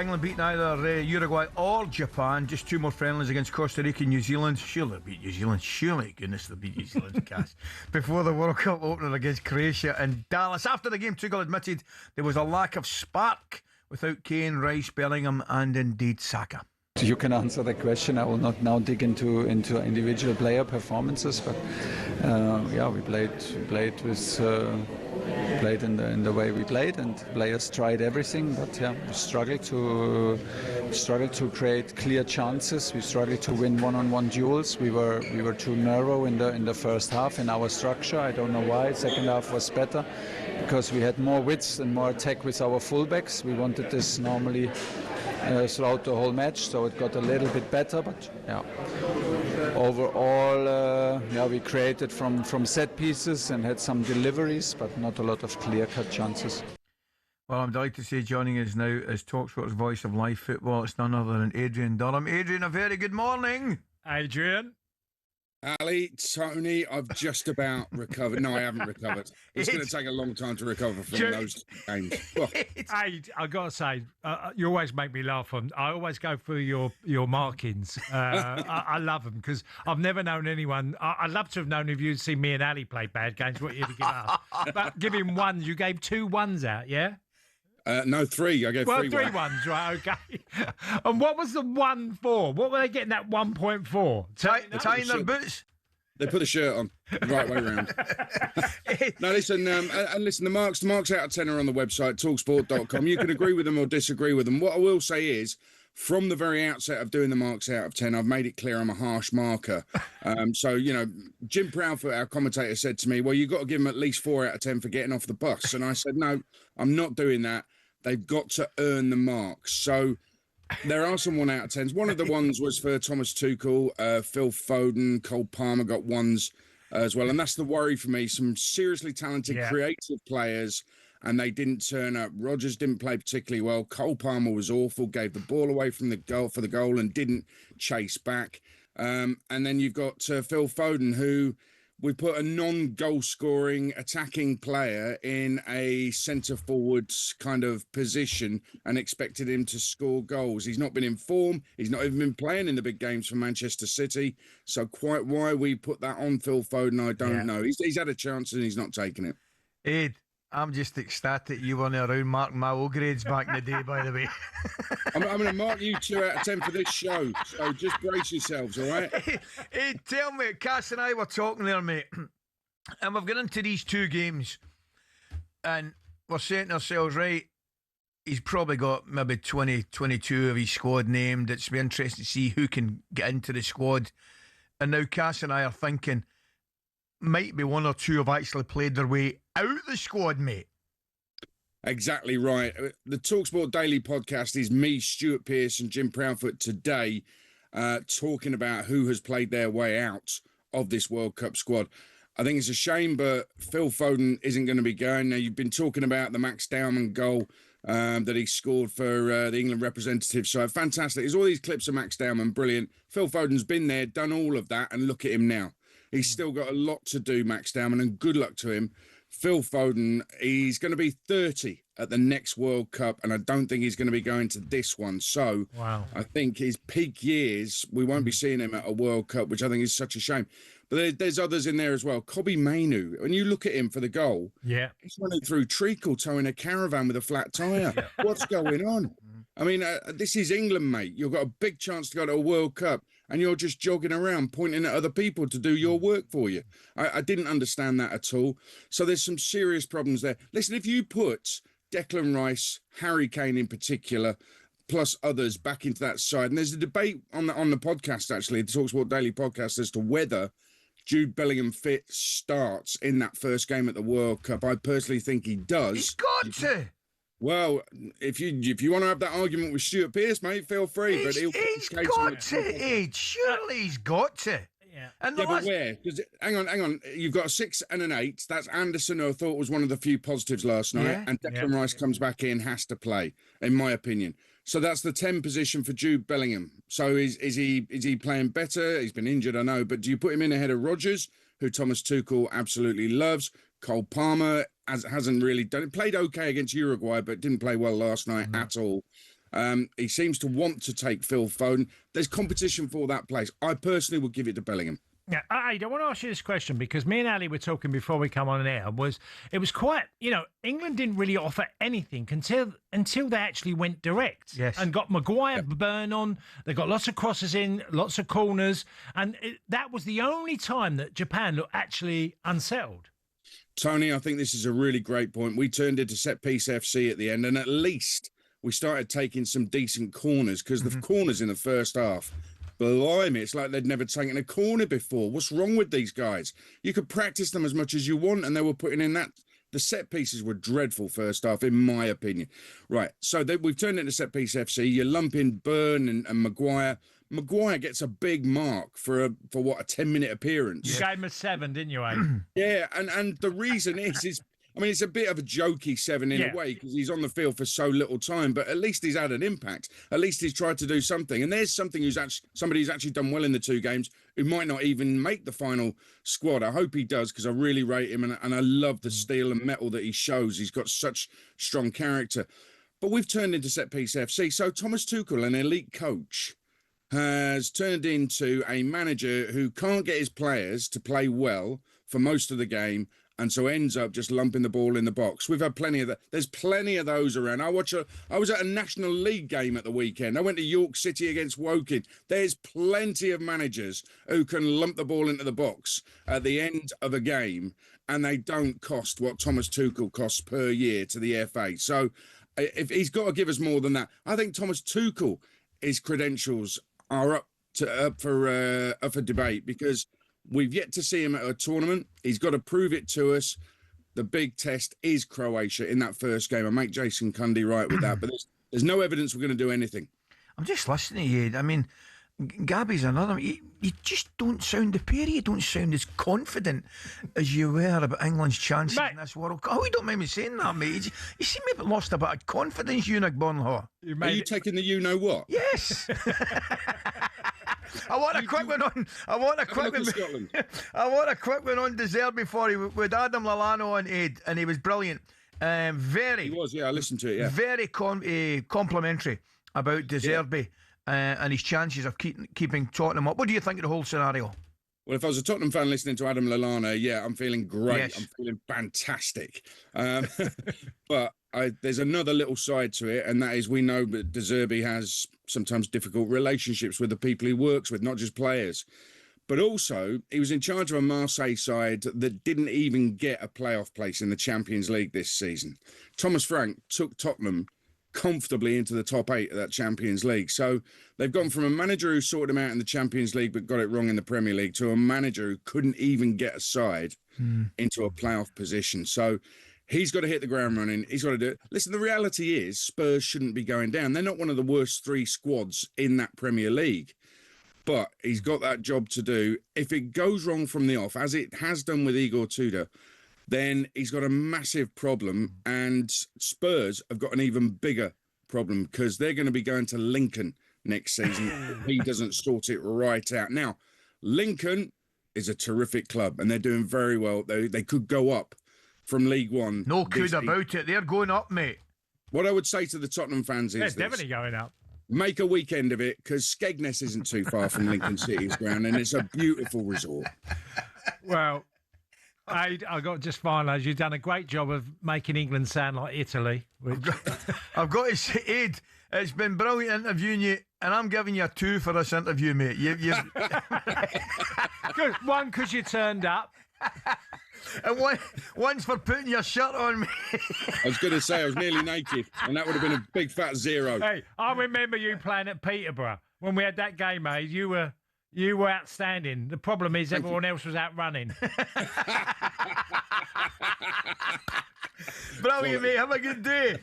England beating either Uruguay or Japan. Just 2 more friendlies against Costa Rica and New Zealand. Surely they'll beat New Zealand. Surely, goodness, they'll beat New Zealand, Cass. Before the World Cup opener against Croatia and Dallas. After the game, Tuchel admitted there was a lack of spark without Kane, Rice, Bellingham and indeed Saka. You can answer the question. I will not now dig into individual player performances, but we played in the way we played, and players tried everything. But we struggled to create clear chances. We struggled to win one-on-one duels. We were too narrow in the first half in our structure. I don't know why. Second half was better because we had more width and more attack with our fullbacks. We wanted this normally throughout the whole match, so it got a little bit better. But overall, we created from set pieces and had some deliveries, but not a lot of clear-cut chances. Well, I'm delighted to say joining us now is talkSPORT's voice of live football. It's none other than Adrian Durham. Adrian, a very good morning. Adrian. Ali, Tony, I've just about recovered. No, I haven't recovered. It's going to take a long time to recover from those games. Hey, I got to say, you always make me laugh. I always go through your markings. I love them because I've never known anyone. I'd love to have known if you'd seen me and Ali play bad games, what you'd give us. But giving ones, you gave 2 ones out, yeah? No, 3. I gave 3 ones, right? Okay. And what was the 1 for? What were they getting that 1 point for? Tying their boots. They put the shirt on the right way around. No, listen, and listen. The marks out of 10 are on the website talksport.com. You can agree with them or disagree with them. What I will say is, from the very outset of doing the marks out of 10, I've made it clear I'm a harsh marker. So, Jim Proudfoot, our commentator, said to me, well, you've got to give them at least 4 out of 10 for getting off the bus. And I said, no, I'm not doing that. They've got to earn the marks. So there are some 1 out of 10s. One of the ones was for Thomas Tuchel, Phil Foden, Cole Palmer got 1s as well. And that's the worry for me. Some seriously talented, creative players, and they didn't turn up. Rodgers didn't play particularly well. Cole Palmer was awful, gave the ball away from the goal for the goal and didn't chase back. And then you've got Phil Foden, who we put a non-goal scoring attacking player in a centre-forward kind of position and expected him to score goals. He's not been in form. He's not even been playing in the big games for Manchester City. So quite why we put that on Phil Foden, I don't know. He's had a chance and he's not taking it. Ed, I'm just ecstatic you weren't around marking my O grades back in the day, by the way. I'm going to mark you 2 out of 10 for this show. So just brace yourselves, all right? Hey, tell me, Cass and I were talking there, mate, and we've got into these 2 games, and we're saying to ourselves, right, he's probably got maybe 20, 22 of his squad named. It's be interesting to see who can get into the squad. And now Cass and I are thinking, might be 1 or 2 have actually played their way out the squad, mate. Exactly right. The talkSPORT Daily podcast is me, Stuart Pearce and Jim Proudfoot today talking about who has played their way out of this World Cup squad. I think it's a shame, but Phil Foden isn't going to be going. Now, you've been talking about the Max Dowman goal that he scored for the England representative side. Fantastic. There's all these clips of Max Dowman. Brilliant. Phil Foden's been there, done all of that, and look at him now. He's still got a lot to do, Max Dowman, and good luck to him. Phil Foden, he's going to be 30 at the next World Cup, and I don't think he's going to be going to this one. So I think his peak years, we won't be seeing him at a World Cup, which I think is such a shame. But there's others in there as well. Kobbie Mainoo, when you look at him for the goal, he's running through treacle, towing a caravan with a flat tyre. What's going on? I mean, this is England, mate. You've got a big chance to go to a World Cup, and you're just jogging around pointing at other people to do your work for you. I didn't understand that at all. So there's some serious problems there. Listen, if you put Declan Rice, Harry Kane in particular, plus others back into that side, and there's a debate on the podcast, actually, the talkSPORT Daily podcast, as to whether Jude Bellingham starts in that first game at the World Cup. I personally think he does. He's got to. Well, if you want to have that argument with Stuart Pearce, mate, feel free. But he's got to, Ed. Surely he's got to. Yeah. But where? Because hang on. You've got a 6 and an 8. That's Anderson, who I thought was one of the few positives last night. And Declan Rice comes back in, has to play, in my opinion. So that's the 10 position for Jude Bellingham. So is he playing better? He's been injured, I know. But do you put him in ahead of Rodgers, who Thomas Tuchel absolutely loves? Cole Palmer hasn't really done it. Played okay against Uruguay, but didn't play well last night at all. He seems to want to take Phil Foden. There's competition for that place. I personally would give it to Bellingham. Yeah, I want to ask you this question because me and Ali were talking before we come on air. It was quite, England didn't really offer anything until they actually went direct. Yes. And got Maguire burn on. They got lots of crosses in, lots of corners, and that was the only time that Japan looked actually unsettled. Tony, I think this is a really great point. We turned into set piece FC at the end, and at least we started taking some decent corners because the corners in the first half. Blimey, it's like they'd never taken a corner before. What's wrong with these guys? You could practice them as much as you want, and they were putting in that. The set pieces were dreadful first half, in my opinion. Right, so we've turned into set piece FC. You lump in Byrne and Maguire. Maguire gets a big mark for a 10-minute appearance. You gave him a 7, didn't you, Yeah, and the reason is it's a bit of a jokey 7 in a way because he's on the field for so little time, but at least he's had an impact. At least he's tried to do something. And there's somebody who's actually done well in the 2 games who might not even make the final squad. I hope he does because I really rate him and I love the steel and metal that he shows. He's got such strong character. But we've turned into set piece FC. So Thomas Tuchel, an elite coach, has turned into a manager who can't get his players to play well for most of the game and so ends up just lumping the ball in the box. We've had plenty of that. There's plenty of those around. I was at a National League game at the weekend. I went to York City against Woking. There's plenty of managers who can lump the ball into the box at the end of a game, and they don't cost what Thomas Tuchel costs per year to the FA. So if he's got to give us more than that, I think Thomas Tuchel, his credentials are up for debate because we've yet to see him at a tournament. He's got to prove it to us. The big test is Croatia in that first game. I make Jason Cundy right with that, but there's no evidence we're going to do anything. I'm just listening to you. I mean, Gabby's another one. You just don't sound the pair. You don't sound as confident as you were about England's chances in this World Cup. Oh, you don't mind me saying that, mate. You seem to have lost a bit of confidence, Eunuch Burnlaw. Are you taking the you-know-what? Yes. I want a quick one on. I want a quick one on De Zerbi before he with Adam Lallana on Ed, and he was brilliant. Very. He was, yeah. I listened to it. Yeah. Very complimentary about De Zerbi and his chances of keeping Tottenham up. What do you think of the whole scenario? Well, if I was a Tottenham fan listening to Adam Lallana, yeah, I'm feeling great. Yes. I'm feeling fantastic. But there's another little side to it, and that is we know that De Zerbi has sometimes difficult relationships with the people he works with, not just players. But also, he was in charge of a Marseille side that didn't even get a playoff place in the Champions League this season. Thomas Frank took Tottenham comfortably into the top 8 of that Champions League. So they've gone from a manager who sorted them out in the Champions League but got it wrong in the Premier League to a manager who couldn't even get a side into a playoff position. So he's got to hit the ground running. He's got to do it. Listen, the reality is Spurs shouldn't be going down. They're not one of the worst 3 squads in that Premier League. But he's got that job to do. If it goes wrong from the off, as it has done with Igor Tudor, then he's got a massive problem. And Spurs have got an even bigger problem because they're going to be going to Lincoln next season if he doesn't sort it right out. Now, Lincoln is a terrific club and they're doing very well. They could go up from League One. No good about it. They're going up, mate. What I would say to the Tottenham fans is they're definitely going up. Make a weekend of it because Skegness isn't too far from Lincoln City's ground and it's a beautiful resort. Well, I got to just finalise. You've done a great job of making England sound like Italy. I've got to say, Ed, it's been brilliant interviewing you, and I'm giving you a 2 for this interview, mate. One, because you turned up. And one's for putting your shirt on me. I was going to say I was nearly naked, and that would have been a big fat 0. Hey, I remember you playing at Peterborough when we had that game, mate. You were outstanding. The problem is everyone else was out running. Brilliant, mate. Have a good day.